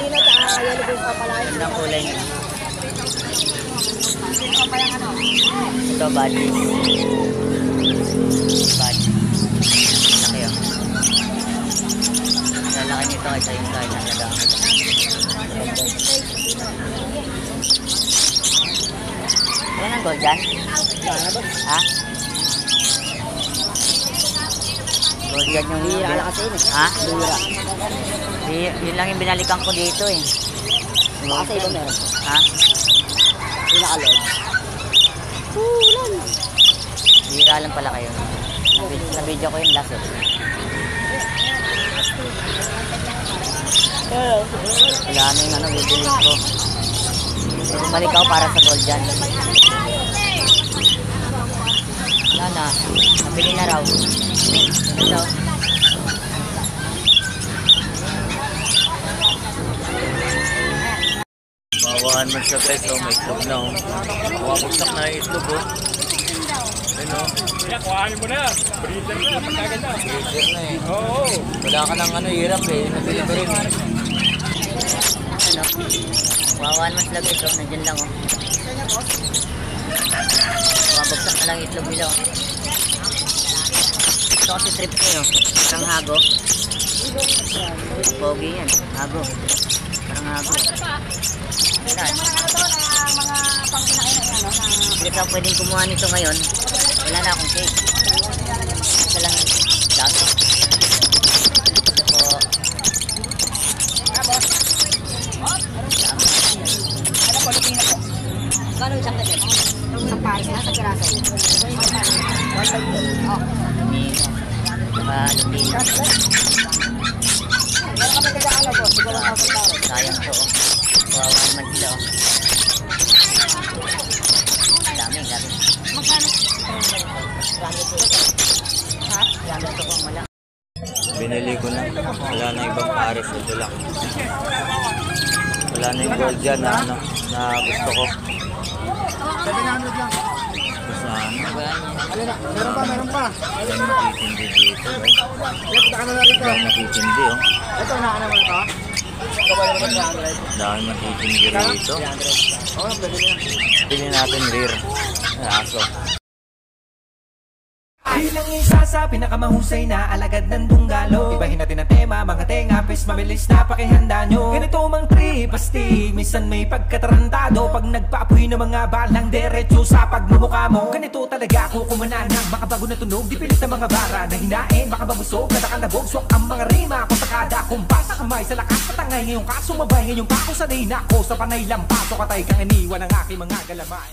Filipino, tsaka yellow gold pa pala. Ang kulay niya. Ito, budgie. Budgie. Laki yun. Lalaki nito kaysa yung kahit ang nadaang. Yan ang gold dyan? Ha? Gold yan yung... Bira lang kasi yun eh. Ha? Bira. Yun lang yung binalikan ko dito eh. Baka sa iba meron. Ha? Pinakalod. Ulan. Bira lang pala kayo. Na-video ko yung last eh. Wala na yung ano, bibilis ko. Bumalik ako para sa gold dyan. Wala na. Nabili na raw. Ito. Mawahan mo siya guys, oh, may itlog na oh. Mawabagsak na yung itlog oh. Ano? Kaya kuhanin mo na. Breeder na. Pagkagan na. Breeder na eh. Oo. Wala ka ng ano, hirap eh. Nabili ko rin eh. Ano? Wawan mas lang ito. Nandyan lang oh. Mabagsak na lang itlog nila oh. Ito kasi trip ko yun. Parang hago. Pogi yan. Hago. Parang hago. Hindi ka pwedeng kumuha nito ngayon. Wala na akong cake. Isa lang dato. Ito po. Ano po, lupina po. Kano isang gabi? Isang pares na, sa kiraso. Oh. Lupina. Meron kami kagakala po, siguro lang ako sa pares. Sayang po. Wawan man sila oh. Dami. Magkano? Ha? Dami ito pang malaki. Binili ko na. Wala na ibang pares. Ito lang. Wala na yung gold dyan na, ano, na gusto ko. 700 lang. Saan? Meron pa. Walang natitindi dito. Punta ka na natin ito. Walang natitindi oh. Ito, naana mo ito. Dahil matitindi rito. Oo, pwede na. Pili natin rear. Aso. Bilang isa sa pinakamahusay na alagad ng dunggalo. Ibahin natin ang tema, mga tenga, pes mabilis na pakihanda nyo. Ganito mang trip, astig, minsan may pagkatarantado. Pag nagpaapoy ng mga balang derecho sa pagmumukha mo. Ganito talaga ako kumananang makabago na tunog. Di pilit ang mga bara na hinain, baka mabusog na nakalabog. Swak ang mga rima ko sa kada kumpasa. Kamay sa lakas, patangay ngayong kaso. Mabay ngayong kako, sanay na ako sa panay lampaso. Katay kang iniwan ang aking mga galamay.